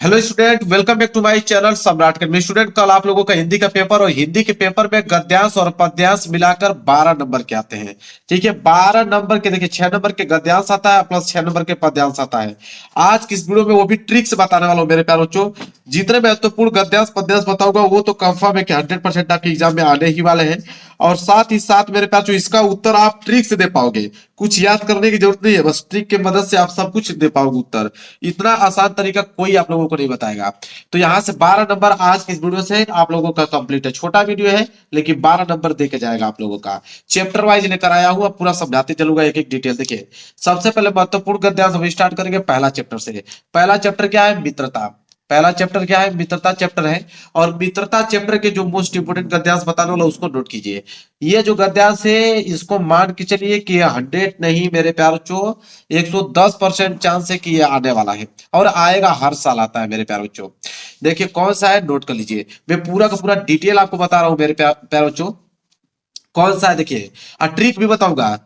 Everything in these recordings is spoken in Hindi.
Hello student, welcome back to my channel Samrat Academy. Student, कल आप लोगों का हिंदी का पेपर और हिंदी के पेपर में गद्यांश और पद्यांश मिलाकर 12 नंबर के आते हैं। ठीक है, 12 नंबर के देखिए 6 नंबर के गद्यांश आता है प्लस 6 नंबर के पद्यांश आता है। आज की इस वीडियो में वो भी ट्रिक्स बताने वाला हूँ मेरे प्यारे बच्चों। जितने महत्वपूर्ण गद्यांश पद्यांश बताऊंगा वो तो कंफर्म है कि 100% आपके एग्जाम में आने ही वाले हैं। और साथ ही साथ मेरे प्यारे बच्चों, इसका उत्तर आप ट्रिक से दे पाओगे, कुछ याद करने की जरूरत नहीं है, बस ट्रिक की मदद से आप सब कुछ दे पाओगे उत्तर। इतना आसान तरीका कोई आप लोगों को नहीं बताएगा। तो यहाँ से 12 नंबर आज की इस वीडियो से आप लोगों का कंप्लीट है। छोटा वीडियो है लेकिन 12 नंबर दे के जाएगा आप लोगों का। चैप्टर वाइज लेकर आया हूँ, पूरा समझाते चलूंगा एक एक डिटेल। देखिए, सबसे पहले महत्वपूर्ण गद्यांश हम स्टार्ट करेंगे पहला चैप्टर से। पहला चैप्टर क्या है? मित्रता। पहला चैप्टर क्या है? मित्रता चैप्टर है। और मित्रता चैप्टर के जो मोस्ट इंपोर्टेंट गद्यांश बताने वाला उसको नोट कीजिए। ये जो गद्यांश है इसको मान के चलिए कि 100 नहीं मेरे प्यार बच्चों, 110% चांस है कि ये आने वाला है और आएगा, हर साल आता है मेरे प्यारे बच्चों। देखिए कौन सा है, नोट कर लीजिए। मैं पूरा का पूरा डिटेल आपको बता रहा हूं मेरे प्यारे बच्चों। कौन सा है देखिए, ट्रिक भी बताऊंगा।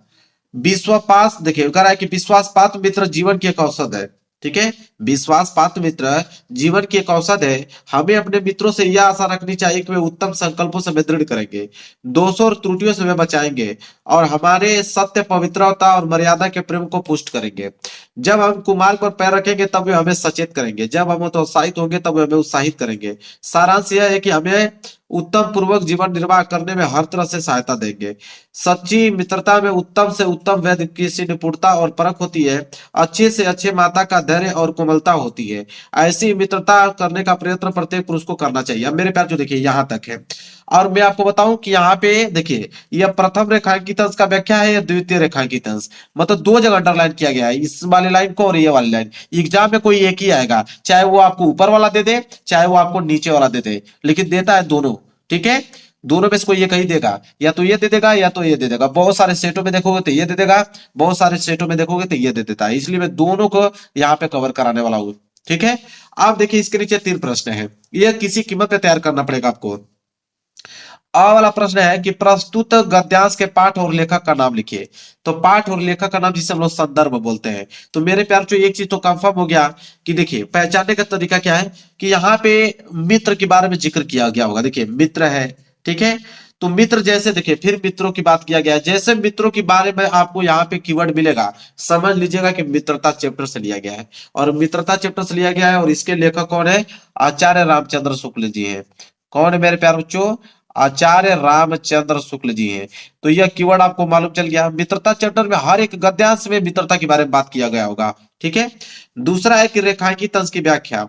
विश्वास, देखिए कह रहा है कि विश्वास पात्र मित्र जीवन की एक औषध है। ठीक है, विश्वास पात्र मित्र जीवन की एक औषध है। हमें अपने मित्रों से यह आशा रखनी चाहिए कि वे उत्तम संकल्पों से हमें दृढ़ करेंगे, दोषों और त्रुटियों से हमें बचाएंगे और हमारे सत्य, पवित्रता और मर्यादा के प्रेम को पुष्ट करेंगे। जब हम कुमार्ग पर पैर रखेंगे तब वे हमें सचेत करेंगे, जब हम तो उत्साहित होंगे तब वे हमें उत्साहित करेंगे। सारांश यह है कि हमें उत्तम पूर्वक जीवन निर्वाह करने में हर तरह से सहायता देंगे। सच्ची मित्रता में उत्तम से उत्तम वैद्य की सी निपुणता और परख होती है। अच्छे से अच्छे माता का धैर्य और कोमलता होती है। ऐसी मित्रता करने का प्रयत्न प्रत्येक पुरुष को करना चाहिए। अब मेरे प्यार जो देखिए यहाँ तक है। और मैं आपको बताऊं कि यहाँ पे देखिए, यह प्रथम रेखांकित अंश का व्याख्या है या द्वितीय रेखांकित अंश, मतलब दो जगह अंडरलाइन किया गया है, इस वाले लाइन को और ये वाली लाइन। एग्जाम में कोई एक ही आएगा, चाहे वो आपको ऊपर वाला दे दे चाहे वो आपको नीचे वाला दे दे, लेकिन देता है दोनों। ठीक है, दोनों में से कोई एक ही देगा, या तो ये दे देगा या तो ये दे देगा। बहुत सारे सेटों में देखोगे तो ये दे देगा, बहुत सारे सेटों में देखोगे तो ये दे देता है, इसलिए मैं दोनों को यहाँ पे कवर कराने वाला हूँ। ठीक है, आप देखिए इसके नीचे 3 प्रश्न है, ये किसी कीमत पे तैयार करना पड़ेगा आपको। आ वाला प्रश्न है कि प्रस्तुत गद्यांश के पाठ और लेखक का नाम लिखिए। तो पाठ और लेखक का नाम जिसे हम लोग संदर्भ बोलते हैं। तो मेरे प्यार जो एक चीज तो कंफर्म हो गया कि देखिए पहचानने का तरीका क्या है कि यहाँ पे मित्र के बारे में जिक्र किया गया होगा। देखिए मित्र है, ठीक है, तो मित्र जैसे देखिए फिर मित्रों की बात किया गया है, जैसे मित्रों के बारे में आपको यहाँ पे कीवर्ड मिलेगा, समझ लीजिएगा कि मित्रता चैप्टर से लिया गया है। और मित्रता चैप्टर से लिया गया है और इसके लेखक कौन है? आचार्य रामचंद्र शुक्ल जी हैं। कौन है मेरे प्यारे बच्चों? आचार्य रामचंद्र शुक्ल जी हैं। तो यह कीवर्ड आपको मालूम चल गया। मित्रता चैप्टर में हर एक गद्यांश में मित्रता के बारे में बात किया गया होगा। ठीक है, दूसरा है कि रेखांकित अंश की व्याख्या,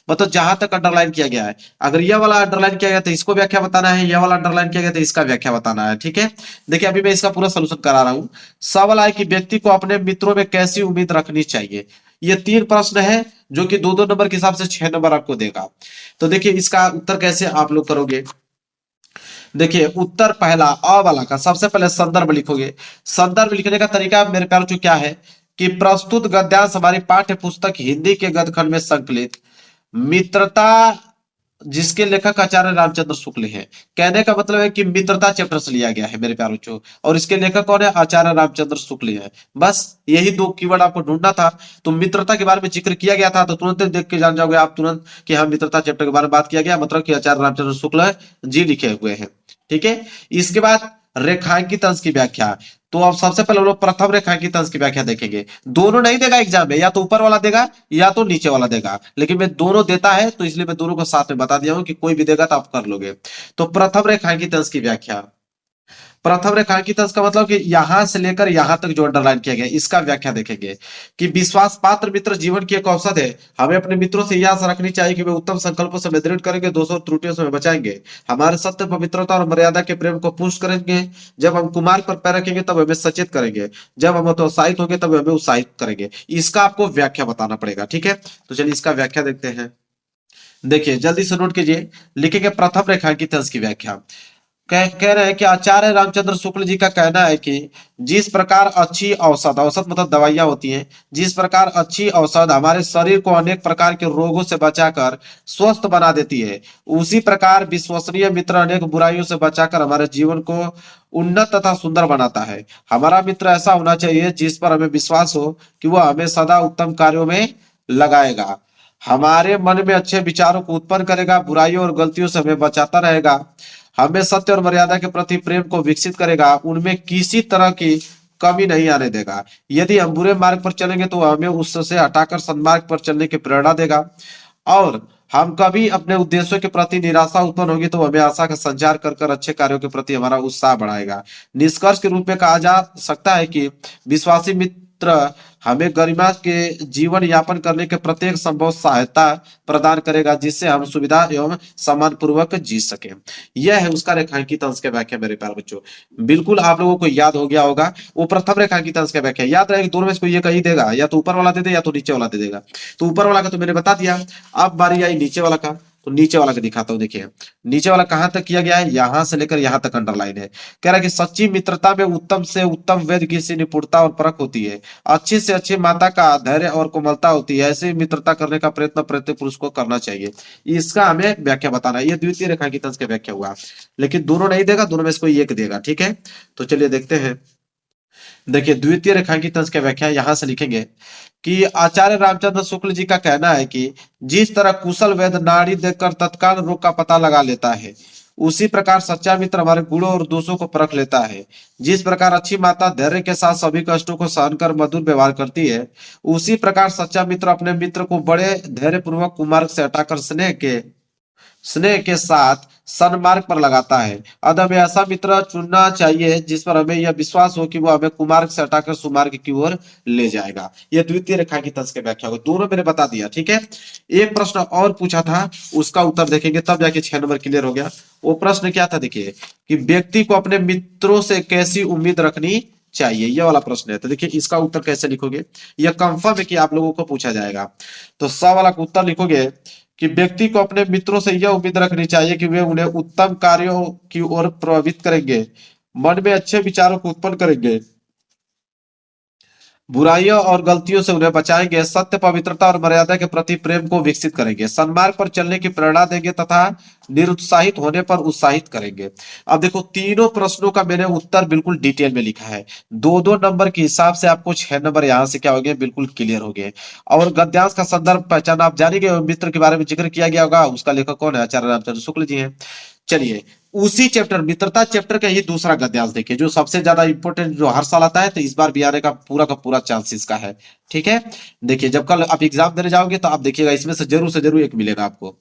मतलब जहां तक अंडरलाइन किया गया है, अगर यह वाला अंडरलाइन किया गया तो इसको व्याख्या बताना है, यह वाला अंडरलाइन किया गया तो इसका व्याख्या बताना है। ठीक है, देखिए अभी मैं इसका पूरा सोल्यूशन करा रहा हूं। सवाल है कि व्यक्ति को अपने मित्रों में कैसी उम्मीद रखनी चाहिए। ये 3 प्रश्न है जो कि 2-2 नंबर के हिसाब से 6 नंबर आपको देगा। तो देखिए इसका उत्तर कैसे आप लोग करोगे। देखिए उत्तर पहला अ वाला का सबसे पहले संदर्भ लिखोगे। संदर्भ लिखने का तरीका मेरे प्यारों जो क्या है कि प्रस्तुत गद्यांश हमारी पाठ्य पुस्तक हिंदी के गद्यखंड में संकलित मित्रता, जिसके लेखक आचार्य रामचंद्र शुक्ल हैं। कहने का मतलब है कि मित्रता चैप्टर से लिया गया है मेरे प्यारों बच्चों, और इसके लेखक कौन है? आचार्य रामचंद्र शुक्ल हैं। बस यही 2 कीवर्ड आपको ढूंढना था। तो मित्रता के बारे में जिक्र किया गया था तो तुरंत देख के जान जाओगे आप तुरंत कि हाँ मित्रता चैप्टर के बारे में बात किया गया, मतलब कि आचार्य रामचंद्र शुक्ल जी लिखे हुए हैं। ठीक है, इसके बाद रेखांकित अंश की व्याख्या। तो अब सबसे पहले हम लोग प्रथम रेखांकित अंश की व्याख्या देखेंगे। दोनों नहीं देगा एग्जाम में, या तो ऊपर वाला देगा या तो नीचे वाला देगा, लेकिन मैं दोनों देता है तो इसलिए मैं दोनों को साथ में बता दिया हूं कि कोई भी देगा तो आप कर लोगे। तो प्रथम रेखांकित अंश की व्याख्या, प्रथम रेखांकित अंश का मतलब कि यहां से लेकर यहां तक जो अंडरलाइन किया गया इसका व्याख्या देखेंगे कि विश्वास पात्र मित्र जीवन की एक औषध है। हमें अपने मित्रों से यह आशा रखनी चाहिए कि वे उत्तम संकल्पों से हमें दृढ़ करेंगे, दोषों और त्रुटियों से हमें बचाएंगे, हमारे सत्य, पवित्रता और मर्यादा के प्रेम को पुष्ट करेंगे। जब हम कुमार्ग पर पैर रखेंगे तब हमें सचेत करेंगे, जब हम उत्साहित होंगे तब हमें उत्साहित करेंगे। इसका आपको व्याख्या बताना पड़ेगा। ठीक है, तो चलिए इसका व्याख्या देखते हैं। देखिए जल्दी से नोट कीजिए, लिखेंगे प्रथम रेखांकित अंश की व्याख्या। कह रहे हैं कि आचार्य रामचंद्र शुक्ल जी का कहना है कि जिस प्रकार अच्छी औषध, औषध मतलब दवाइयां होती हैं, जिस प्रकार अच्छी औषध हमारे शरीर को अनेक प्रकार के रोगों से बचाकर स्वस्थ बना देती है, उसी प्रकार विश्वसनीय मित्र अनेक बुराइयों से बचाकर हमारे जीवन को उन्नत तथा सुंदर बनाता है। हमारा मित्र ऐसा होना चाहिए जिस पर हमें विश्वास हो कि वह हमें सदा उत्तम कार्यों में लगाएगा। हमारे मन में अच्छे विचारों को उत्पन्न करेगा, बुराइयों और गलतियों से हमें बचाता रहेगा, हमें सत्य और मर्यादा के प्रति प्रेम को विकसित करेगा, उनमें किसी तरह की कमी नहीं आने देगा। यदि हम बुरे मार्ग पर चलेंगे तो हमें उससे हटाकर सन्मार्ग पर चलने की प्रेरणा देगा, और हम कभी अपने उद्देश्यों के प्रति निराशा उत्पन्न होगी तो हमें आशा का संचार कर कर अच्छे कार्यों के प्रति हमारा उत्साह बढ़ाएगा। निष्कर्ष के रूप में कहा जा सकता है कि विश्वासी मित्र हमें गरिमा के जीवन यापन करने के प्रत्येक संभव सहायता प्रदान करेगा, जिससे हम सुविधा एवं सम्मान पूर्वक जी सके। यह है उसका रेखांकित अंश की व्याख्या मेरे प्यारे बच्चों। बिल्कुल आप लोगों को याद हो गया होगा। वो प्रथम रेखांकित अंश की व्याख्या याद रहेगी, दोनों में से कोई एक ही देगा, या तो ऊपर वाला दे दे या तो नीचे वाला दे देगा। तो ऊपर वाला का तो मैंने बता दिया। अब बारी आई नीचे वाला का, तो नीचे वाला का दिखाता हूं। देखिए नीचे वाला कहां तक किया गया है, यहां से लेकर यहां तक अंडरलाइन है। कह रहा है कि सच्ची मित्रता में उत्तम से उत्तम वेद की निपुणता और परख होती है, अच्छी से अच्छी माता का धैर्य और कोमलता होती है। ऐसी मित्रता करने का प्रयत्न प्रत्येक पुरुष को करना चाहिए। इसका हमें व्याख्या बताना है। ये द्वितीय रेखांकित अंश की व्याख्या हुआ, लेकिन दोनों नहीं देगा, दोनों में से कोई एक देगा। ठीक है, तो चलिए देखते हैं। देखिए द्वितीय रेखांकित अंश की व्याख्या यहां से लिखेंगे कि आचार्य रामचंद्र शुक्ल जी का कहना है कि जिस तरह कुशल वैद्य नाड़ी देखकर तत्काल रोग का पता लगा लेता है, उसी प्रकार सच्चा मित्र हमारे गुणों और दोषों को परख लेता है। जिस प्रकार अच्छी माता धैर्य के साथ सभी कष्टों को सहन कर मधुर व्यवहार करती है, उसी प्रकार सच्चा मित्र अपने मित्र को बड़े धैर्य पूर्वक कुमार्ग से हटाकर स्नेह के साथ सन्मार्ग पर लगाता है। अतः हमें ऐसा मित्र चुनना चाहिए जिस पर हमें यह विश्वास हो कि वो हमें कुमार्ग से हटाकर सुमार्ग की ओर ले जाएगा। यह द्वितीय रेखा की तंज की व्याख्या हो, दोनों मैंने बता दिया। ठीक है, एक प्रश्न और पूछा था, उसका उत्तर देखेंगे तब जाके 6 नंबर क्लियर हो गया। वो प्रश्न क्या था, देखिए कि व्यक्ति को अपने मित्रों से कैसी उम्मीद रखनी चाहिए, यह वाला प्रश्न है। तो देखिए इसका उत्तर कैसे लिखोगे, यह कंफर्म है कि आप लोगों को पूछा जाएगा। तो 100 वाला का उत्तर लिखोगे कि व्यक्ति को अपने मित्रों से यह उम्मीद रखनी चाहिए कि वे उन्हें उत्तम कार्यों की ओर प्रभावित करेंगे, मन में अच्छे विचारों को उत्पन्न करेंगे, बुराइयों और गलतियों से उन्हें बचाएंगे, सत्य पवित्रता और मर्यादा के प्रति प्रेम को विकसित करेंगे, सन्मार्ग पर चलने की प्रेरणा देंगे तथा निरुत्साहित होने पर उत्साहित करेंगे। अब देखो तीनों प्रश्नों का मैंने उत्तर बिल्कुल डिटेल में लिखा है। 2-2 नंबर के हिसाब से आपको 6 नंबर यहां से क्या हो गए, बिल्कुल क्लियर हो गए। और गद्यांश का संदर्भ पहचान आप जानेंगे, मित्र के बारे में जिक्र किया गया होगा, उसका लेखक कौन है, आचार्य रामचंद्र शुक्ल जी हैं। चलिए उसी चैप्टर मित्रता चैप्टर का ही दूसरा गद्यांश देखिए, जो सबसे ज्यादा इंपॉर्टेंट, जो हर साल आता है, तो इस बार भी आने का पूरा चांस इसका है। ठीक है, देखिए जब कल आप एग्जाम देने जाओगे तो आप देखिएगा इसमें से जरूर एक मिलेगा आपको।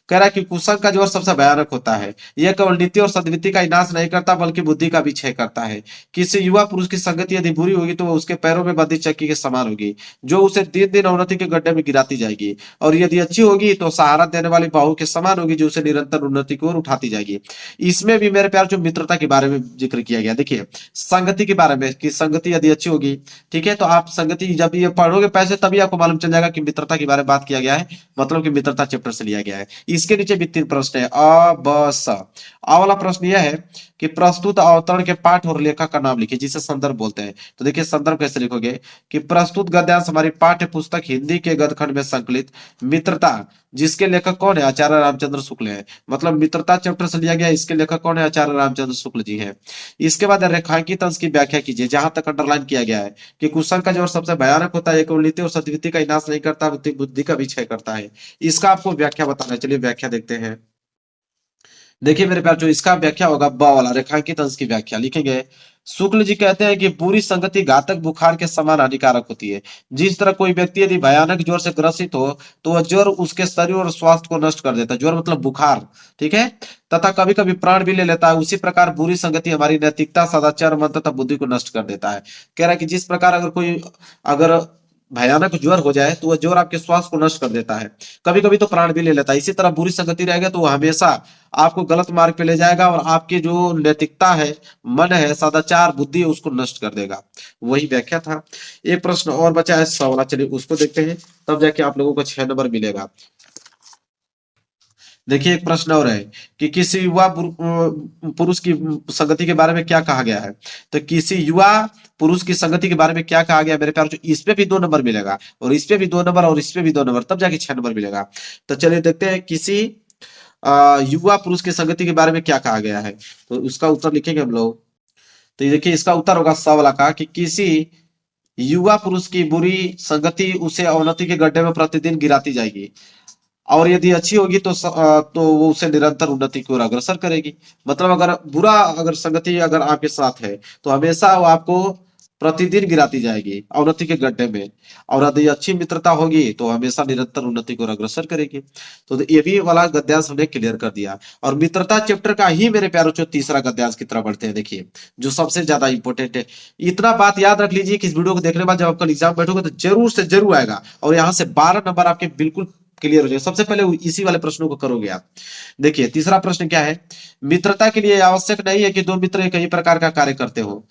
कह रहा है कि कुसंग का ज्वर सबसे भयानक होता है, यह केवल नीति और सद्वृत्ति का ही नाश नहीं करता बल्कि बुद्धि का भी क्षय करता है। किसी युवा पुरुष की संगति यदि बुरी होगी तो वह उसके पैरों में बंधी चक्की के समान होगी, जो उसे दिन दिन अवनति के गड्ढे में गिराती जाएगी, और यदि अच्छी होगी तो सहारा देने वाली बहू के समान होगी, जो उसे निरंतर उन्नति की ओर उठाती जाएगी। इसमें भी मेरे प्यार जो मित्रता के बारे में जिक्र किया गया, देखिए संगति के बारे में कि संगति यदि अच्छी होगी, ठीक है, तो आप संगति जब ये पढ़ोगे पैसे तभी आपको मालूम चल जाएगा कि मित्रता के बारे में बात किया गया है, मतलब कि मित्रता चैप्टर से लिया गया है। इसके नीचे भी 3 प्रश्न है, अ ब स। आ वाला प्रश्न यह है कि प्रस्तुत अवतरण के पाठ और लेखक का नाम लिखिए, जिसे संदर्भ बोलते हैं। तो देखिए संदर्भ कैसे लिखोगे कि प्रस्तुत गद्यांश हमारी पाठ्य पुस्तक हिंदी के गदखंड में संकलित मित्रता, जिसके लेखक कौन है, आचार्य रामचंद्र शुक्ल है। मतलब मित्रता चैप्टर से लिया गया, इसके लेखक कौन है, आचार्य रामचंद्र शुक्ल जी हैं। इसके बाद रेखांकित अंश की व्याख्या कीजिए, जहां तक अंडरलाइन किया गया है कि कुसंग का ज्वर सबसे भयानक होता है, केवल नीति और सद्वृत्ति का विनाश नहीं करता बल्कि बुद्धि का भी क्षय करता है। इसका आपको व्याख्या बताना है। चलिए व्याख्या देखते हैं। देखिए मेरे प्यार, जो इसका व्याख्या होगा ब वाला रेखांकित अंश की व्याख्या लिखेंगे। शुक्ल जी कहते हैं कि बुरी संगति घातक बुखार के समान हानिकारक होती है। जिस तरह कोई व्यक्ति यदि भयानक ज्वर से ग्रसित हो तो वह ज्वर उसके शरीर और स्वास्थ्य को नष्ट कर देता है, ज्वर मतलब बुखार, ठीक है, तथा कभी कभी प्राण भी ले लेता है। उसी प्रकार बुरी संगति हमारी नैतिकता, सदाचार, मन तथा बुद्धि को नष्ट कर देता है। कह रहा है कि जिस प्रकार अगर भयानक ज्वर हो जाए तो वह ज्वर आपके स्वास्थ्य को नष्ट कर देता है, कभी कभी तो प्राण भी ले लेता है। इसी तरह बुरी संगति रहेगा तो वह हमेशा आपको गलत मार्ग पे ले जाएगा और आपकी जो नैतिकता है, मन है, सदाचार, बुद्धि है, उसको नष्ट कर देगा। वही व्याख्या था। एक प्रश्न और बचा है 100 वाला, चलिए उसको देखते हैं, तब जाके आप लोगों को 6 नंबर मिलेगा। देखिए एक प्रश्न और है कि किसी युवा पुरुष की संगति के बारे में क्या कहा गया है। तो किसी युवा पुरुष की संगति के बारे में क्या कहा गया मेरे प्यार, जो इस पे भी 2 नंबर मिलेगा और इस पे भी 2 नंबर और इस पे भी 2 नंबर, तब जाके 6 नंबर मिलेगा। तो चलिए देखते हैं किसी युवा पुरुष की संगति के बारे में क्या कहा गया है। तो उसका उत्तर लिखेंगे हम लोग। तो ये देखिए इसका उत्तर होगा 100 वाला का कि किसी युवा पुरुष की बुरी संगति उसे अवनति के गड्ढे में प्रतिदिन गिराती जाएगी, और यदि अच्छी होगी तो तो वो उसे निरंतर उन्नति की ओर अग्रसर करेगी। मतलब अगर बुरा अगर संगति अगर आपके साथ है तो हमेशा वो आपको प्रतिदिन गिराती जाएगी अवनति के गड्ढे में, और यदि अच्छी मित्रता होगी तो हमेशा निरंतर उन्नति की ओर अग्रसर करेगी। तो ये भी वाला गद्यांश हमने क्लियर कर दिया। और मित्रता चैप्टर का ही मेरे प्यारों जो तीसरा गद्यांश की तरफ बढ़ते हैं, देखिए जो सबसे ज्यादा इंपॉर्टेंट है। इतना बात याद रख लीजिए कि इस वीडियो को देखने के बाद जब आपका एग्जाम बैठोगे तो जरूर से जरूर आएगा, और यहाँ से 12 नंबर आपके बिल्कुल क्लियर हो जाएगा। सबसे पहले इसी वाले प्रश्नों को करोगे आप। देखिए तीसरा प्रश्न क्या है, मित्रता के लिए आवश्यक नहीं है कि दो मित्र एक ही प्रकार का कार्य करते हो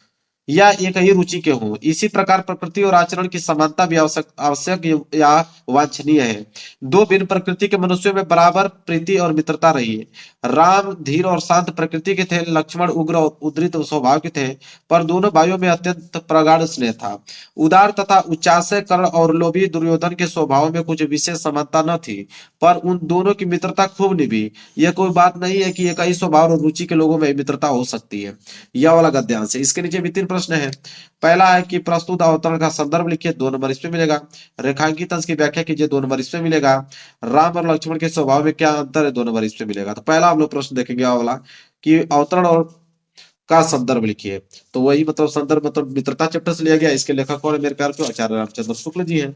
या एक ही रुचि के हों, इसी प्रकार प्रकृति और आचरण की समानता भी आवश्यक आवश्यक या वांछनीय है। दो भिन्न प्रकृति के मनुष्यों में बराबर प्रीति और मित्रता रही है। राम धीर और शांत प्रकृति के थे, लक्ष्मण उग्र और उद्धृत स्वभाव के थे, पर दोनों भाइयों में अत्यंत प्रगाढ़ स्नेह था। उदार तथा उच्चासय कर्ण और लोभी दुर्योधन के स्वभाव में कुछ विशेष समानता न थी, पर उन दोनों की मित्रता खूब निभी। यह कोई बात नहीं है कि एक ही स्वभाव और रुचि के लोगों में मित्रता हो सकती है। यह वाला गद्यांश है। इसके नीचे भी 3 प्रश्न है। पहला है कि प्रस्तुत अवतरण का संदर्भ लिखिए, 2 नंबर इसमें मिलेगा। रेखांकित अंश की व्याख्या कीजिए, 2 नंबर इसमें मिलेगा। राम और लक्ष्मण के स्वभाव में क्या अंतर है, 2 नंबर इसमें मिलेगा। तो पहला हम लोग प्रश्न देखेंगे वाला कि अवतरण और का संदर्भ लिखिए। तो वही मतलब संदर्भ मतलब मित्रता चैप्टर से लिया गया। इसके लेखक कौन है मेरे प्यार के, आचार्य रामचंद्र शुक्ल जी हैं।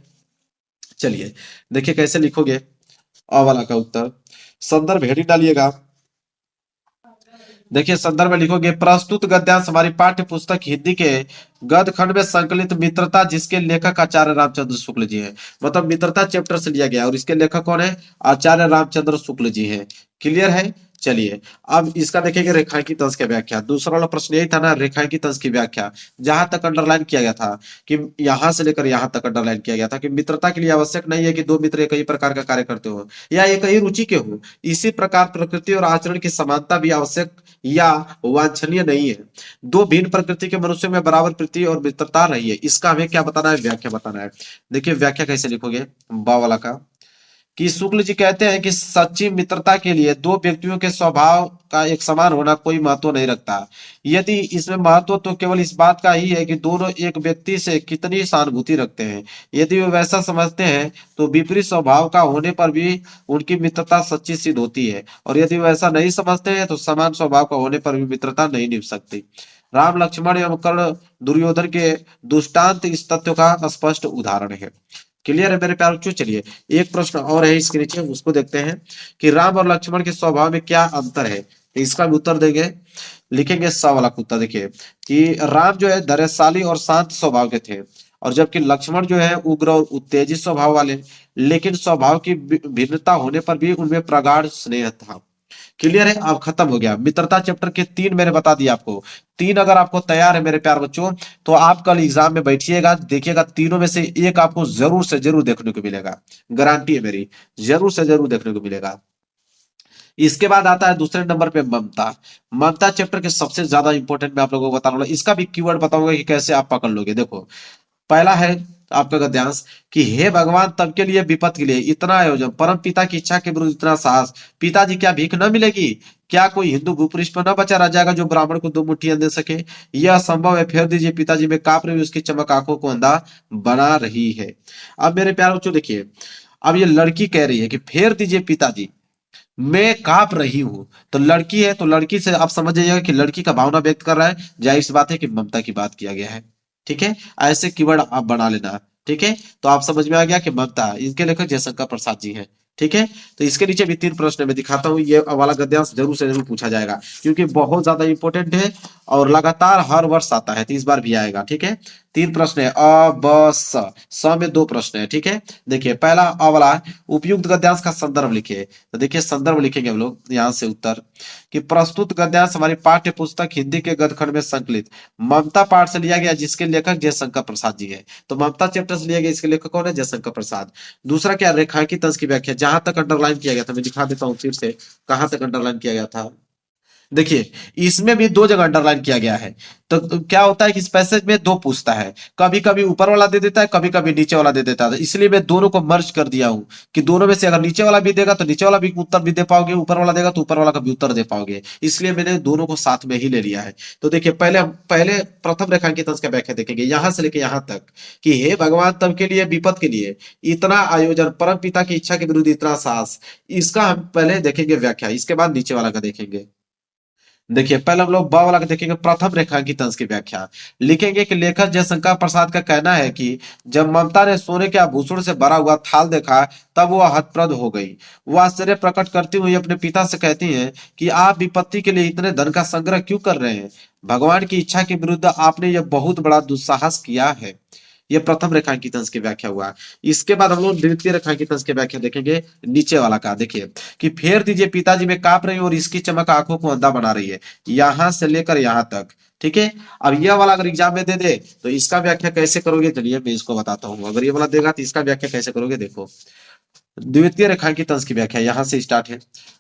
चलिए देखिए कैसे लिखोगे अ वाला का उत्तर। संदर्भ हेडिंग डालिएगा। देखिए संदर्भ में लिखोगे, प्रस्तुत गद्यांश हमारी पाठ्य पुस्तक हिंदी के गद्य खंड में संकलित मित्रता, जिसके लेखक आचार्य रामचंद्र शुक्ल जी हैं। मतलब मित्रता चैप्टर से लिया गया और इसके लेखक कौन है, आचार्य रामचंद्र शुक्ल जी हैं। क्लियर है। चलिए अब इसका देखेंगे रेखांकित अंश की व्याख्या। दूसरा वाला प्रश्न यही था ना, रेखांकित अंश की व्याख्या। जहां तक अंडरलाइन किया गया था कि यहां से लेकर यहां तक अंडरलाइन किया गया था कि मित्रता के लिए आवश्यक नहीं है कि दो मित्र एक ही प्रकार का कार्य करते हो या एक ही रुचि के हो, इसी प्रकार प्रकृति और आचरण की समानता भी आवश्यक या वांछनीय नहीं है। दो भिन्न प्रकृति के मनुष्यों में बराबर प्रीति और मित्रता रही है। इसका हमें क्या बताना है, व्याख्या बताना है। देखिए व्याख्या कैसे लिखोगे, बा वाला का कि शुक्ल जी कहते हैं कि सच्ची मित्रता के लिए दो व्यक्तियों के स्वभाव का एक समान होना कोई महत्व नहीं रखता। यदि इसमें महत्व तो केवल इस बात का ही है कि दोनों एक व्यक्ति से कितनी सहानुभूति रखते हैं। यदि वे वैसा समझते हैं तो विपरीत स्वभाव का होने पर भी उनकी मित्रता सच्ची सिद्ध होती है, और यदि वे ऐसा नहीं समझते हैं तो समान स्वभाव का होने पर भी मित्रता नहीं निभ सकती। राम लक्ष्मण एवं कर्ण दुर्योधन के दुष्टांत इस तथ्य का स्पष्ट उदाहरण है। क्लियर है मेरे प्यारे बच्चों। चलिए एक प्रश्न और है इसके नीचे, उसको देखते हैं कि राम और लक्ष्मण के स्वभाव में क्या अंतर है। तो इसका भी उत्तर देंगे, लिखेंगे स वाला उत्तर। देखिए कि राम जो है धैर्यशाली और शांत स्वभाव के थे, और जबकि लक्ष्मण जो है उग्र और उत्तेजित स्वभाव वाले, लेकिन स्वभाव की भिन्नता होने पर भी उनमें प्रगाढ़ स्नेह था। क्लियर है। अब खत्म हो गया मित्रता चैप्टर के 3 मैंने बता दिया आपको। 3 अगर आपको तैयार है मेरे प्यार बच्चों तो आप कल एग्जाम में बैठिएगा, देखिएगा तीनों में से एक आपको जरूर से जरूर देखने को मिलेगा, गारंटी है मेरी, जरूर से जरूर देखने को मिलेगा। इसके बाद आता है दूसरे नंबर पे ममता। ममता चैप्टर के सबसे ज्यादा इंपॉर्टेंट मैं आप लोगों को बताने वाला, इसका भी कीवर्ड बताऊंगा कि कैसे आप पकड़ लोगे। देखो पहला है आपका गद्यांश कि हे भगवान तब के लिए विपत के लिए इतना आयोजन, परम पिता की इच्छा के विरुद्ध इतना साहस, पिताजी क्या भीख न मिलेगी, क्या कोई हिंदू भूपृष्ठ पर न बचा रह जाएगा जो ब्राह्मण को 2 मुट्ठी अन्न दे सके। यह असंभव है, फेर दीजिए पिताजी में कांप रही उसकी चमक आंखों को अंधा बना रही है। अब मेरे प्यारे बच्चों देखिए, अब ये लड़की कह रही है कि फेर दीजिए पिताजी, मैं कांप रही हूं। तो लड़की है तो लड़की से आप समझ जाइएगा कि लड़की का भावना व्यक्त कर रहा है, जाहिर सी बात है कि ममता की बात किया गया है। ठीक है, ऐसे कीवर्ड आप बना लेना। ठीक है, तो आप समझ में आ गया कि ममता, इनके लेखक जयशंकर प्रसाद जी हैं। ठीक है, तो इसके नीचे भी 3 प्रश्न मैं दिखाता हूं, ये वाला गद्यांश जरूर से जरूर पूछा जाएगा क्योंकि बहुत ज्यादा इंपॉर्टेंट है और लगातार हर वर्ष आता है, तो इस बार भी आएगा। ठीक है, 3 प्रश्न है, अ ब स में 2 प्रश्न है। ठीक है, देखिए पहला अ वाला उपयुक्त गद्यांश का संदर्भ लिखिए। तो देखिए संदर्भ लिखेंगे हम लोग यहाँ से उत्तर कि प्रस्तुत गद्यांश हमारी पाठ्य पुस्तक हिंदी के गद्यखंड में संकलित ममता पाठ से लिया गया, जिसके लेखक जयशंकर प्रसाद जी है। तो ममता चैप्टर से लिया गया, इसके लेखक कौन है, जयशंकर प्रसाद। दूसरा क्या, रेखांकित अंश की व्याख्या। जहां तक अंडरलाइन किया गया था मैं दिखा देता हूँ फिर से, कहां तक अंडरलाइन किया गया था। देखिए, इसमें भी दो जगह अंडरलाइन किया गया है। तो क्या होता है कि इस पैसेज में दो पूछता है, कभी कभी ऊपर वाला दे देता है, कभी कभी नीचे वाला दे देता है। तो इसलिए मैं दोनों को मर्ज कर दिया हूं कि दोनों में से अगर नीचे वाला भी देगा तो नीचे वाला भी उत्तर भी दे पाओगे, ऊपर वाला देगा तो ऊपर वाला का भी उत्तर दे पाओगे। इसलिए मैंने दोनों को साथ में ही ले लिया है। तो देखिए, पहले प्रथम रेखांकित अंश का व्याख्या देखेंगे यहां से लेके यहां तक कि हे भगवान तब के लिए विपद के लिए इतना आयोजन, परम पिता की इच्छा के विरुद्ध इतना साहस, इसका हम पहले देखेंगे व्याख्या, इसके बाद नीचे वाला का देखेंगे। देखिए, पहले हम लोग ब वाला का देखेंगे, प्रथम रेखांकित अंश की व्याख्या। लिखेंगे कि लेखक जयशंकर प्रसाद का कहना है कि जब ममता ने सोने के आभूषण से भरा हुआ थाल देखा तब वह हतप्रद हो गई। वह आश्चर्य प्रकट करती हुई अपने पिता से कहती हैं कि आप विपत्ति के लिए इतने धन का संग्रह क्यों कर रहे हैं? भगवान की इच्छा के विरुद्ध आपने यह बहुत बड़ा दुस्साहस किया है। यह प्रथम रेखांकित अंश की व्याख्या हुआ। इसके बाद हम लोग द्वितीय रेखांकित अंश की व्याख्या देखेंगे, नीचे वाला का। देखिए कि फेर दीजिए पिताजी में कांप रही और इसकी चमक आंखों को अंधा बना रही है, यहां से लेकर यहां तक। ठीक है, अब यह वाला अगर एग्जाम में दे दे तो इसका व्याख्या कैसे करोगे, चलिए मैं इसको बताता हूँ। अगर ये वाला देगा तो इसका व्याख्या कैसे करोगे, देखो। द्वितीय रेखांकित अंश की व्याख्या यहां से स्टार्ट है।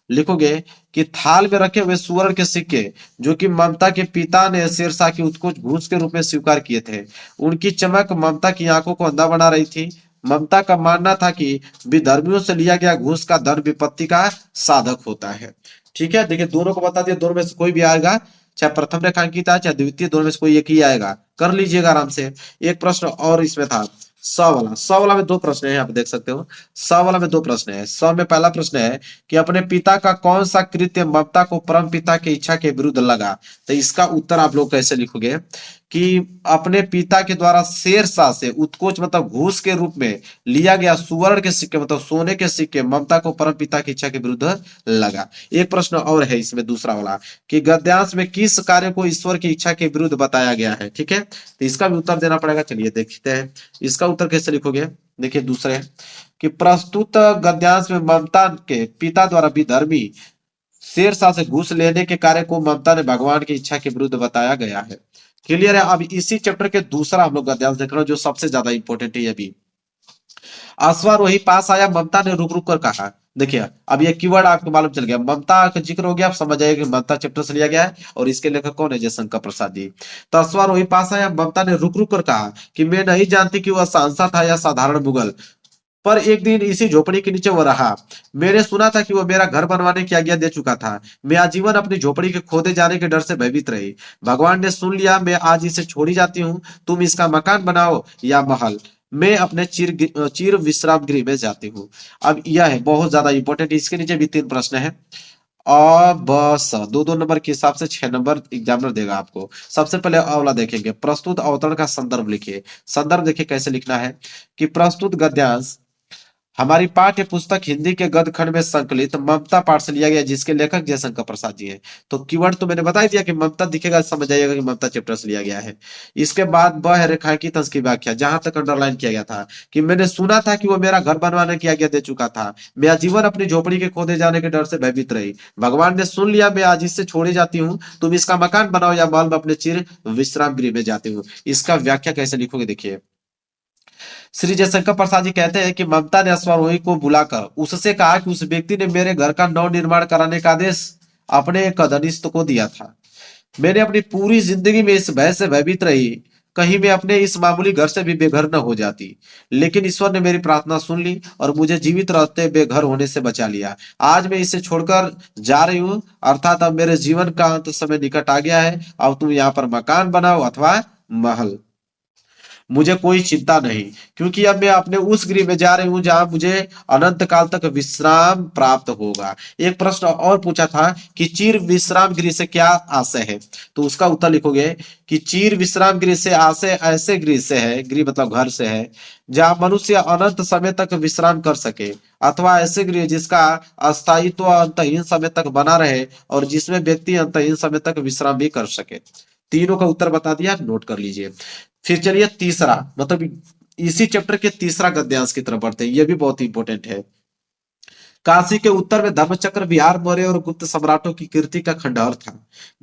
लिखोगे कि थाल में रखे हुए सुवर्ण के सिक्के जो कि ममता के पिता ने शेरशाह की उत्कोच घूस के रूप में स्वीकार किए थे, उनकी चमक ममता की आंखों को अंधा बना रही थी। ममता का मानना था कि विधर्मियों से लिया गया घूस का धन विपत्ति का साधक होता है। ठीक है, देखिए दोनों को बता दिया, दोनों में से कोई भी आएगा, चाहे प्रथम रेखांकित है चाहे द्वितीय, दोनों में से कोई एक ही आएगा, कर लीजिएगा आराम से। एक प्रश्न और इसमें था, स वाला में दो प्रश्न है, आप देख सकते हो। स वाला में दो प्रश्न है। स में पहला प्रश्न है कि अपने पिता का कौन सा कृत्य ममता को परम पिता की इच्छा के विरुद्ध लगा। तो इसका उत्तर आप लोग कैसे लिखोगे कि अपने पिता के द्वारा शेरशाह से उत्कोच मतलब घूस के रूप में लिया गया सुवर्ण के सिक्के मतलब सोने के सिक्के ममता को परम पिता की इच्छा के विरुद्ध लगा। एक प्रश्न और है इसमें, दूसरा वाला कि गद्यांश में किस कार्य को ईश्वर की इच्छा के विरुद्ध बताया गया है। ठीक है, तो इसका भी उत्तर देना पड़ेगा। चलिए देखते हैं इसका उत्तर कैसे लिखोगे। देखिए दूसरे कि प्रस्तुत गद्यांश में ममता के पिता द्वारा विधर्मी शेरशाह से घूस लेने के कार्य को ममता ने भगवान की इच्छा के विरुद्ध बताया गया है। क्लियर है। अब इसी चैप्टर के दूसरा हम लोग गद्यांश देख रहे हैं जो सबसे ज्यादा इंपॉर्टेंट है। अभी अश्वारोही पास आया, ममता ने रुक रुक कर कहा। देखिए अब ये कीवर्ड आपको मालूम चल गया, ममता का जिक्र हो गया, आप समझ जाइए कि ममता चैप्टर से लिया गया है और इसके लेखक कौन है, जयशंकर प्रसाद जी। तो अश्वारोही पास आया, ममता ने रुक रुक कर कहा कि मैं नहीं जानती कि वह सांसद था या साधारण मुगल, पर एक दिन इसी झोपड़ी के नीचे वो रहा। मैंने सुना था कि वो मेरा घर बनवाने की आज्ञा दे चुका था। मैं आजीवन अपनी झोपड़ी के खोदे जाने के डर से भयभीत रही। भगवान ने सुन लिया, मैं आज इसे छोड़ी जाती हूँ। तुम इसका मकान बनाओ या महल, मैं अपने चीर विश्राम गृह में जाती हूँ। अब यह है बहुत ज्यादा इंपॉर्टेंट, इसके नीचे भी तीन प्रश्न है और बस दो दो नंबर के हिसाब से 6 नंबर एग्जामिनर देगा आपको। सबसे पहले अवला देखेंगे, प्रस्तुत अवतरण का संदर्भ लिखिए। संदर्भ देखिए कैसे लिखना है कि प्रस्तुत गद्यांश हमारी पाठ्य पुस्तक हिंदी के गद्य खंड में संकलित ममता पाठ से लिया गया, जिसके लेखक जयशंकर प्रसाद जी हैं। तो कीवर्ड तो मैंने बता ही दिया कि ममता दिखेगा, समझ जाइएगा कि ममता चैप्टर से लिया गया है। इसके बाद ब है रेखांकित अंश की व्याख्या, जहां तक अंडरलाइन किया गया था कि मैंने सुना था कि वो मेरा घर बनवाने की आज्ञा दे चुका था। मैं आजीवन अपनी झोपड़ी के खोदे जाने के डर से भयभीत रही। भगवान ने सुन लिया, मैं आज इससे छोड़ी जाती हूँ। तुम इसका मकान बनाओ या महल में अपने चिर विश्राम गृह में जाती हूँ। इसका व्याख्या कैसे लिखोगे, देखिए। श्री जयशंकर प्रसाद जी कहते हैं कि ममता ने अश्वारोही को बुलाकर उससे कहा कि उस व्यक्ति ने मेरे घर का नव निर्माण कराने का आदेश अपने एक कनिष्ठ को दिया था। मैंने अपनी पूरी जिंदगी में इस भय से भयभीत रही, कहीं मैं अपने इस मामूली घर से भी बेघर न हो जाती। लेकिन ईश्वर ने मेरी प्रार्थना सुन ली और मुझे जीवित रहते बेघर होने से बचा लिया। आज मैं इसे छोड़कर जा रही हूँ, अर्थात अब मेरे जीवन का अंत समय निकट आ गया है। अब तुम यहाँ पर मकान बनाओ अथवा महल, मुझे कोई चिंता नहीं, क्योंकि अब मैं अपने उस गृह में जा रही हूं जहां मुझे अनंत काल तक विश्राम प्राप्त होगा। एक प्रश्न और पूछा था कि चीर विश्राम गृह से क्या आशय है, तो उसका उत्तर लिखोगे कि चीर विश्राम गृह से आशय ऐसे गृह से है, गृह मतलब घर से है, जहां मनुष्य अनंत समय तक विश्राम कर सके, अथवा ऐसे गृह जिसका अस्थायित्व अंतहीन समय तक बना रहे और जिसमें व्यक्ति अंतहीन समय तक विश्राम भी कर सके। तीनों का उत्तर बता दिया, नोट कर लीजिए। फिर चलिए तीसरा, मतलब इसी चैप्टर के तीसरा गद्यांश की तरफ बढ़ते हैं, यह भी बहुत इंपॉर्टेंट है। काशी के उत्तर में धर्मचक्र, बिहार, मौर्य और गुप्त सम्राटों की कीर्ति का खंडहर था।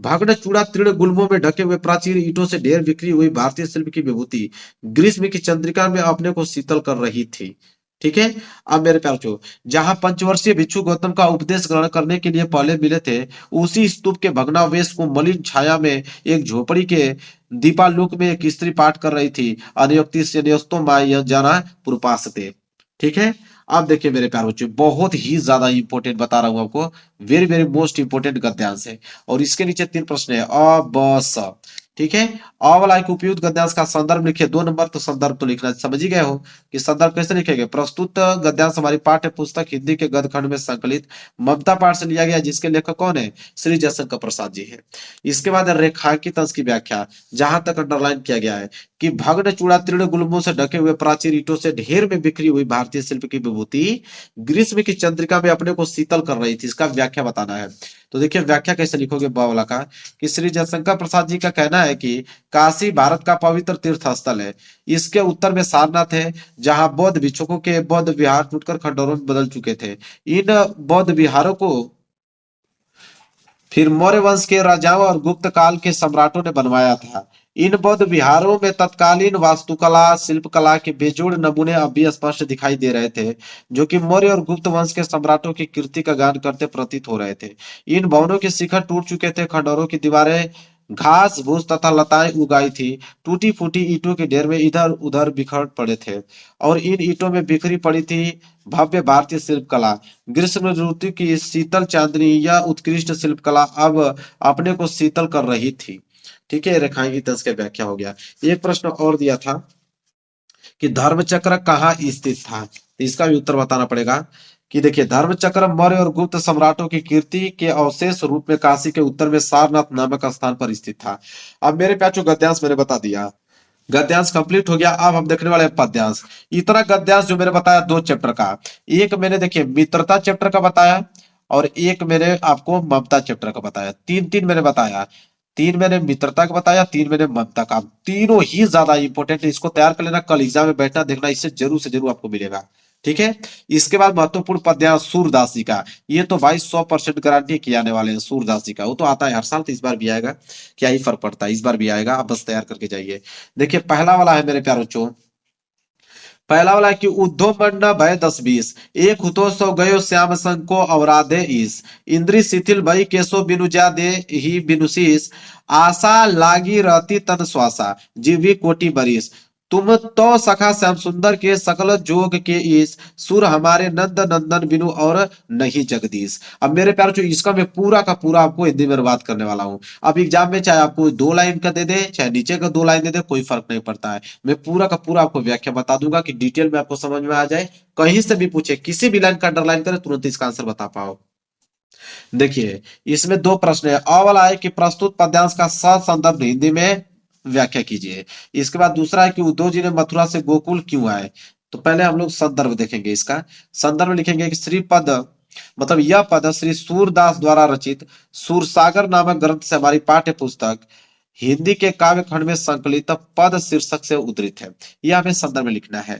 भग्न चूड़ा तीर्ण गुल्मों में ढके हुए प्राचीन ईंटों से ढेर बिखरी हुई भारतीय शिल्प की विभूति ग्रीष्म की चंद्रिका में अपने को शीतल कर रही थी। ठीक है। अब मेरे प्यारे बच्चों, जहां पंचवर्षीय भिक्षु गौतम का उपदेश ग्रहण करने के लिए पहले मिले थे, उसी स्तूप के भग्नावशेष को मलिन छाया में एक झोपड़ी के दीपालोक में एक स्त्री पाठ कर रही थी। अनयोक्ति से न्यस्तो माय जाना पुरपासते। ठीक है। अब देखिए मेरे प्यारे बच्चों, बहुत ही ज्यादा इंपॉर्टेंट बता रहा हूं आपको, वेरी वेरी मोस्ट इंपॉर्टेंट गद्यांश है। और इसके नीचे 3 प्रश्न है, अ ब स। ठीक है। अ वाला एक उपयुक्त गद्यांश का संदर्भ लिखिए। 2 नंबर तो संदर्भ तो लिखना समझ ही गए हो कि संदर्भ कैसे लिखेंगे। प्रस्तुत गद्यांश हमारी पाठ्य पुस्तक हिंदी के गद्य खंड में संकलित ममता पाठ से लिया गया, जिसके लेखक कौन है? श्री जयशंकर प्रसाद जी है। इसके बाद रेखांकित अंश की व्याख्या, जहां तक अंडरलाइन किया गया है कि भग्न चूड़ा तीर्ण गुल्मों से ढके हुए प्राचीर ईंटों से ढेर में बिखरी हुई भारतीय शिल्प की विभूति ग्रीष्म की चंद्रिका में अपने को शीतल कर रही थी। इसका व्याख्या बताना है। तो देखिए व्याख्या कैसे लिखोगे ब वाला का, कि श्री जयशंकर प्रसाद जी का कहना है कि काशी भारत का पवित्र तीर्थ स्थल है। इसके उत्तर में सारनाथ है, जहां बौद्ध भिक्षुकों के बौद्ध विहार टूटकर खंडहरों में बदल चुके थे। इन बौद्ध विहारों को फिर मौर्य वंश के राजाओं और गुप्त काल के सम्राटों ने बनवाया था। इन बौद्ध विहारों में तत्कालीन वास्तुकला शिल्पकला के बेजोड़ नमूने अब भी स्पष्ट दिखाई दे रहे थे, जो कि मौर्य और गुप्त वंश के सम्राटों की कीर्ति का गान करते प्रतीत हो रहे थे। इन भवनों के शिखर टूट चुके थे, खंडहरों की दीवारें घास भूस तथा लताएं उगाई थी, टूटी फूटी ईंटों के ढेर में इधर उधर बिखर पड़े थे, और इन ईंटों में बिखरी पड़ी थी भव्य भारतीय शिल्पकला। ग्रीष्म ऋतु की इस शीतल चांदनी या उत्कृष्ट शिल्पकला अब अपने को शीतल कर रही थी। ठीक है, रेखाएं की का व्याख्या हो गया। एक प्रश्न और दिया था कि धर्मचक्र कहाँ स्थित था, तो इसका भी उत्तर बताना पड़ेगा। कि देखिए धर्मचक्र मौर्य और गुप्त सम्राटों की कीर्ति के अवशेष रूप में काशी के उत्तर में सारनाथ नामक स्थान पर स्थित था। अब मेरे प्याचो गद्यांश मैंने बता दिया, गद्यांश कंप्लीट हो गया। अब हम देखने वाले हैं पद्यांश। इतना गद्यांश जो मैंने बताया 2 चैप्टर का, एक मैंने देखिए मित्रता चैप्टर का बताया, और एक मैंने आपको ममता चैप्टर का बताया। 3 मैंने बताया, 3 मैंने मित्रता का बताया, 3 मैंने ममता का। तीनों ही ज्यादा इंपॉर्टेंट है, इसको तैयार कर लेना, कल एग्जाम में बैठना देखना, इससे जरूर से जरूर आपको मिलेगा। ठीक है। इसके बाद महत्वपूर्ण पद्यांश सूरदास जी का, ये तो भाई 100% गारंटी किए आने वाले हैं। सूरदास जी का वो तो आता है हर साल, तो इस बार भी आएगा, क्या ही फर्क पड़ता है, इस बार भी आएगा, आप बस तैयार करके जाइए। देखिए पहला वाला है मेरे प्यारे बच्चों, पहला वाला है कि उद्धव मंडा भय 10-20, एक हुतो सो गयो श्याम संग को अवराधे ईस, इंद्री शिथिल भई केसो बिनु जा दे ही बिनुशीस, आशा लागी रहती तन श्वासा जीवी कोटि बरिस, तुम तो सखा श्याम सुंदर के सकल जोग के ईस, सुर हमारे नंद नंदन बिनु और नहीं जगदीश। अब मेरे प्यारे जो इसका मैं पूरा का पूरा आपको हिंदी में बात करने वाला हूँ। अब एग्जाम में चाहे आपको 2 लाइन का दे दे, चाहे नीचे का 2 लाइन दे दे, कोई फर्क नहीं पड़ता है। मैं पूरा का पूरा आपको व्याख्या बता दूंगा कि डिटेल में आपको समझ में आ जाए। कहीं से भी पूछे, किसी भी लाइन का अंडरलाइन करे, तुरंत इसका आंसर बता पाओ। देखिए इसमें 2 प्रश्न है। अ वाला है कि प्रस्तुत पद्यांश का संदर्भ हिंदी में व्याख्या कीजिए। इसके बाद दूसरा है कि उद्धव जी ने मथुरा से गोकुल क्यों आए। तो पहले हम लोग संदर्भ देखेंगे। इसका संदर्भ लिखेंगे कि श्री पद, मतलब यह पद श्री सूरदास द्वारा रचित सूरसागर नामक ग्रंथ से हमारी पाठ्य पुस्तक हिंदी के काव्य खंड में संकलित पद शीर्षक से उद्धृत है। यह हमें संदर्भ में लिखना है।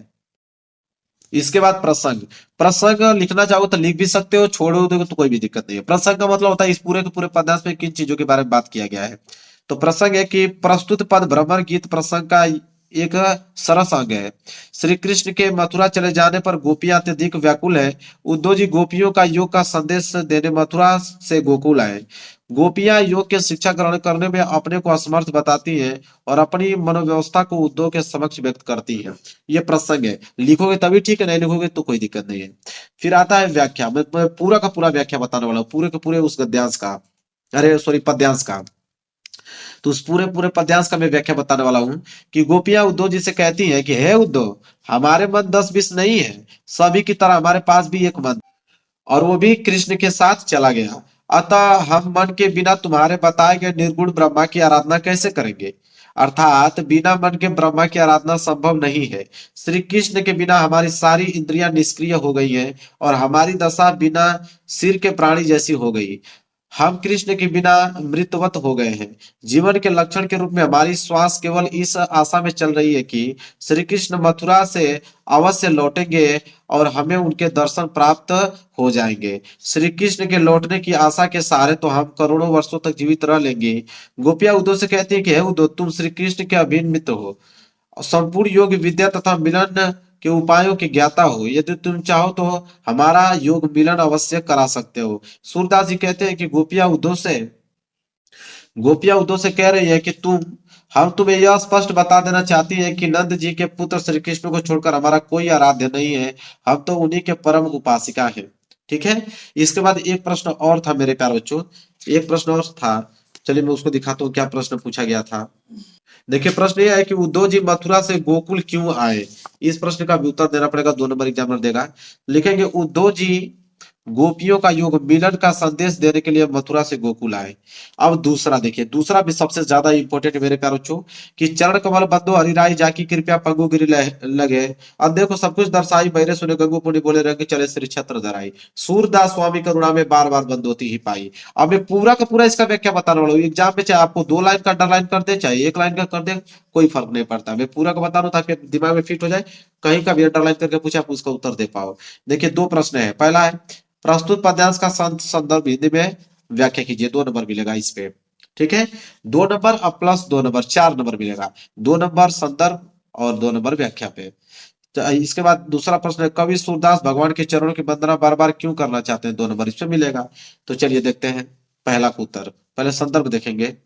इसके बाद प्रसंग, प्रसंग लिखना चाहो तो लिख भी सकते हो, छोड़ो तो कोई भी दिक्कत नहीं है। प्रसंग का मतलब होता है इस पूरे के पूरे पद्यांश में किन चीजों के बारे में बात किया गया है। तो प्रसंग है कि प्रस्तुत पद भ्रमर गीत प्रसंग का एक सरस अंग है। श्री कृष्ण के मथुरा चले जाने पर गोपियां अत्यधिक व्याकुल है। उद्धव जी गोपियों का योग का संदेश देने मथुरा से गोकुल आए। गोपियां योग की शिक्षा ग्रहण करने में अपने को असमर्थ बताती हैं और अपनी मनोव्यवस्था को उद्धव के समक्ष व्यक्त करती हैं। ये प्रसंग है, लिखोगे तभी ठीक है, नहीं लिखोगे तो कोई दिक्कत नहीं है। फिर आता है व्याख्या। मैं पूरा का पूरा व्याख्या बताने वाला हूँ, पूरे के पूरे उस गद्यांश का, अरे सॉरी पद्यांश का। तो उस पूरे पूरे पद्यांश का मैं व्याख्या बताने वाला हूँ कि गोपियां उद्धव जी से कहती हैं कि हे उद्धव, हमारे मन 10-20 नहीं है, सभी की तरह हमारे पास भी एक मन, और वो भी कृष्ण के साथ चला गया। अतः हम मन के बिना तुम्हारे बताए गए निर्गुण ब्रह्मा की आराधना कैसे करेंगे। अर्थात बिना मन के ब्रह्मा की आराधना संभव नहीं है। श्री कृष्ण के बिना हमारी सारी इंद्रियां निष्क्रिय हो गई हैं और हमारी दशा बिना सिर के प्राणी जैसी हो गई। हम कृष्ण के बिना मृतवत हो गए हैं। जीवन के लक्षण के रूप में हमारी श्वास केवल इस आशा में चल रही है कि श्री कृष्ण मथुरा से अवश्य लौटेंगे और हमें उनके दर्शन प्राप्त हो जाएंगे। श्री कृष्ण के लौटने की आशा के सहारे तो हम करोड़ों वर्षों तक जीवित रह लेंगे। गोपियां उद्धव से कहती है कि हे उद्धव, तुम श्री कृष्ण के अभिन्न मित्र हो, संपूर्ण योग विद्या तथा मिलन के उपायों की ज्ञाता हो, यदि तुम चाहो तो हमारा योग मिलन अवश्य करा सकते हो। सूरदास जी कहते हैं कि गोपियां उद्धव से कह रही है कि हम तुम्हें यह स्पष्ट बता देना चाहती है कि नंद जी के पुत्र श्री कृष्ण को छोड़कर हमारा कोई आराध्य नहीं है, हम तो उन्हीं के परम उपासिका हैं। ठीक है। इसके बाद एक प्रश्न और था मेरे प्यारे बच्चों, एक प्रश्न और था, चलिए मैं उसको दिखाता हूँ क्या प्रश्न पूछा गया था। देखिए प्रश्न यह है कि उद्धव जी मथुरा से गोकुल क्यों आए। इस प्रश्न का भी उत्तर देना पड़ेगा, 2 नंबर एग्जामिनर देगा। लिखेंगे उद्धव जी गोपियों का योग मिलन का संदेश देने के लिए मथुरा से गोकुल आए। अब दूसरा देखिए, दूसरा भी सबसे ज्यादा इंपॉर्टेंट है मेरे प्यारे बच्चों, कि चरण कमल बंधु हरिराई जाकी कृपया पंगु गिरी लगे, अंधे को सब कुछ दर्शाई, बहरे सुने गंगू पुनि बोले रंग चले श्री छत्र धराई, सूरदास स्वामी करुणा में बार बार बंद होती ही पाई। अब मैं पूरा का पूरा इसका व्याख्या बताने वाला हूँ। एग्जाम में चाहे आपको 2 लाइन का अंडरलाइन कर दे, चाहे 1 लाइन का कर दे, कोई फर्क नहीं पड़ता। मैं पूरा का बता रहा हूँ ताकि दिमाग में फिट हो जाए, कहीं का भी अंडरलाइन करके पूछे आप उसका उत्तर दे पाओ। देखिए 2 प्रश्न है। पहला है प्रस्तुत पद्यांश का संदर्भ हिंदी में व्याख्या कीजिए, 2 नंबर मिलेगा इस पे। ठीक है, 2 नंबर अब प्लस 2 नंबर, 4 नंबर मिलेगा। 2 नंबर संदर्भ और 2 नंबर व्याख्या पे। तो इसके बाद दूसरा प्रश्न है कवि सूरदास भगवान के चरणों की वंदना बार बार क्यों करना चाहते हैं, 2 नंबर इस पे मिलेगा। तो चलिए देखते हैं पहला का उत्तर। पहले संदर्भ देखेंगे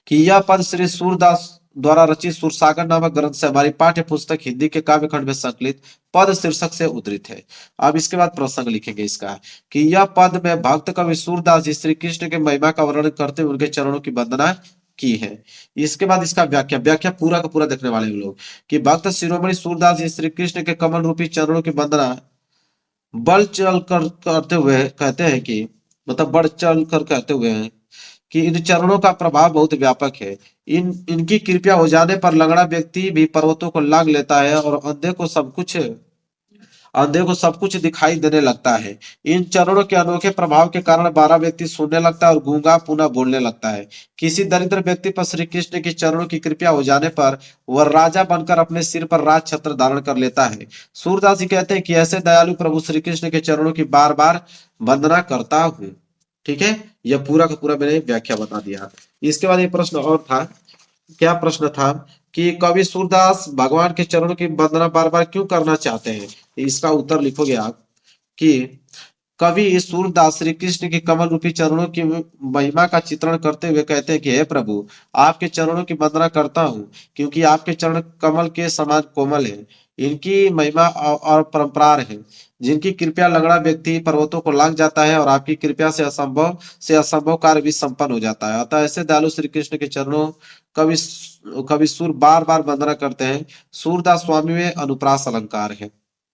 कि यह पद श्री सूरदास द्वारा रचित सुरसागर नामक ग्रंथ से हमारी पाठ्य पुस्तक हिंदी के काव्य खंड में संकलित पद शीर्षक से उद्धृत है। अब इसके बाद प्रसंग लिखेंगे इसका कि यह पद में भक्त कवि सूरदास जी श्री कृष्ण के महिमा का वर्णन करते हुए उनके चरणों की वंदना की है। इसके बाद इसका व्याख्या पूरा का पूरा देखने वाले लोग कि भक्त शिरोमणि सूरदास जी श्री कृष्ण के कमल रूपी चरणों की वंदना बल चल कर करते हुए कहते हैं कि मतलब बढ़ चल कर कहते हुए हैं कि इन चरणों का प्रभाव बहुत व्यापक है। इनकी कृपया हो जाने पर लंगड़ा व्यक्ति भी पर्वतों को लांग लेता है और अंधे को सब कुछ दिखाई देने लगता है। इन चरणों के अनोखे प्रभाव के कारण 12 व्यक्ति सुनने लगता है और गूंगा पुनः बोलने लगता है। किसी दरिद्र व्यक्ति पर श्री कृष्ण के चरणों की कृपया हो जाने पर वह राजा बनकर अपने सिर पर राज छत्र धारण कर लेता है। सूरदास जी कहते हैं कि ऐसे दयालु प्रभु श्री कृष्ण के चरणों की बार बार वंदना करता हूँ। ठीक है, यह पूरा का पूरा मैंने व्याख्या बता दिया। इसके बाद एक प्रश्न और था, क्या प्रश्न था कि कवि सूरदास भगवान के चरणों की वंदना बार बार क्यों करना चाहते हैं। इसका उत्तर लिखोगे आप कि कवि सूरदास श्री कृष्ण के कमल रूपी चरणों की महिमा का चित्रण करते हुए कहते हैं कि हे प्रभु, आपके चरणों की वंदना करता हूँ क्योंकि आपके चरण कमल के समान कोमल है। इनकी महिमा और परंपरार है, जिनकी कृपया लंगड़ा व्यक्ति पर्वतों को लांग जाता है और आपकी कृपया से असंभव कार्य भी संपन्न हो जाता है। अतः ऐसे दयालु श्री कृष्ण के चरणों कवि कवि सूर बार बार वंदना करते हैं। सूरदास स्वामी में अनुप्रास अलंकार है।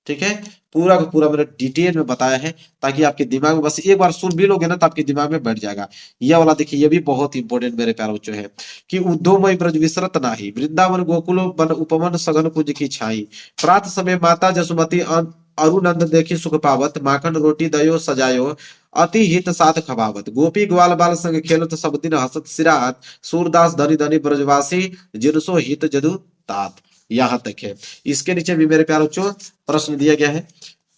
ठीक है, पूरा का पूरा मैंने डिटेल में बताया है ताकि आपके दिमाग में बस एक बार सुन भी लोगे ना तो आपके दिमाग में बैठ जाएगा। यह वाला देखिए, ये भी बहुत इंपॉर्टेंट मेरे प्यारे बच्चों है कि उद्धवमय ब्रज विसरत नाही, वृंदावन गोकुल वन उपवन सघन कुंज की छाई, प्रात समय माता जसुमती अरुनंद देखी सुख पावत, माखन रोटी दयो सजायो, अति हित साथ खबावत, गोपी ग्वाल बाल संग खेलत सब दिन हसत सिरात, सूरदास धनी धनी ब्रजवासी जिनसो हित जदु तात। यहाँ तक है। इसके नीचे भी मेरे प्यारे बच्चों प्रश्न दिया गया है।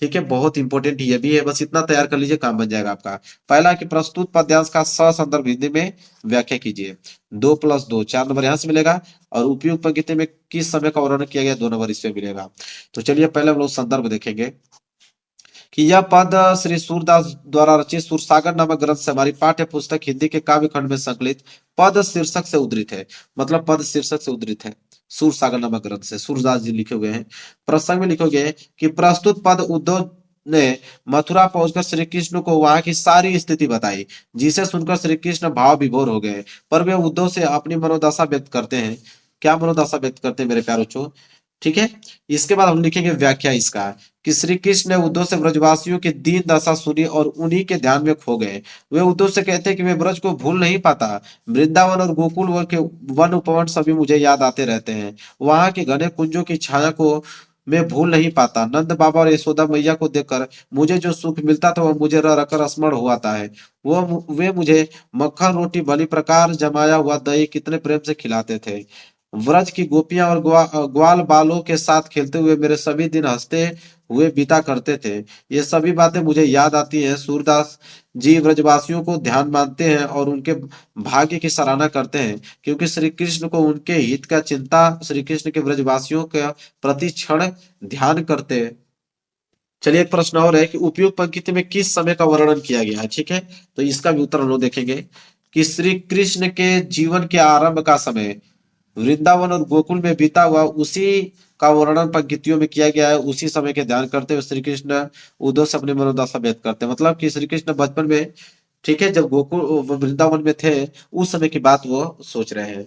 ठीक है, बहुत इंपॉर्टेंट ये भी है, बस इतना तैयार कर लीजिए काम बन जाएगा आपका। पहला कि प्रस्तुत पद्यांश का संदर्भ हिंदी में व्याख्या कीजिए, 2+2 4 नंबर यहाँ से मिलेगा और उपयुक्त पंक्ति में किस समय का वर्णन किया गया 2 नंबर इसमें मिलेगा। तो चलिए पहले हम लोग संदर्भ देखेंगे कि यह पद श्री सूरदास द्वारा रचित सुरसागर नामक ग्रंथ से हमारी पाठ्य पुस्तक हिंदी के काव्य खंड में संकलित पद शीर्षक से उद्धृत है। मतलब पद शीर्षक से उद्धृत है सूरसागर नामक ग्रंथ से, सूरदास जी लिखे हुए हैं। प्रसंग में लिखोगे कि प्रस्तुत पद उद्धव ने मथुरा पहुंचकर श्री कृष्ण को वहां की सारी स्थिति बताई, जिसे सुनकर श्री कृष्ण भाव विभोर हो गए। पर वे उद्धव से अपनी मनोदशा व्यक्त करते हैं। क्या मनोदशा व्यक्त करते हैं मेरे प्यारे बच्चों। ठीक है, इसके बाद हम लिखेंगे व्याख्या इसका कि श्री कृष्ण ने उद्धव से ब्रजवासियों की दीन दशा सुनी और उन्हीं के ध्यान में खो गए। वे उद्धव से कहते हैं कि मैं ब्रज को भूल नहीं पाता, वृंदावन और गोकुल के वन उपवन सभी मुझे याद आते रहते हैं। वहां के घने कुंजों की छाया को मैं भूल नहीं पाता। नंद बाबा और यशोदा मैया को देखकर मुझे जो सुख मिलता था वह मुझे रह रखकर स्मरण हो आता है। वे मुझे मक्खन रोटी भली प्रकार जमाया हुआ दही कितने प्रेम से खिलाते थे। व्रज की गोपियां और ग्वाल बालों के साथ खेलते हुए मेरे सभी दिन हंसते हुए बीता करते थे। ये सभी बातें मुझे याद आती हैं। सूरदास जी व्रजवासियों को ध्यान मानते हैं और उनके भाग्य की सराहना करते हैं, क्योंकि श्री कृष्ण को उनके हित का चिंता श्री कृष्ण के व्रजवासियों के प्रति क्षण ध्यान करते हैं। चलिए एक प्रश्न और है कि उपयुक्त पंक्ति में किस समय का वर्णन किया गया है, ठीक है। तो इसका भी उत्तर हम लोग देखेंगे कि श्री कृष्ण के जीवन के आरंभ का समय वृंदावन और गोकुल में बीता हुआ उसी का वर्णन पंक्तियों में किया गया है। उसी समय के ध्यान करते हुए श्री कृष्ण उद्धव से अपनी मनोदशा व्यक्त करते हैं। मतलब कि श्री कृष्ण बचपन में, ठीक है, जब गोकुल वृंदावन में थे उस समय की बात वो सोच रहे हैं।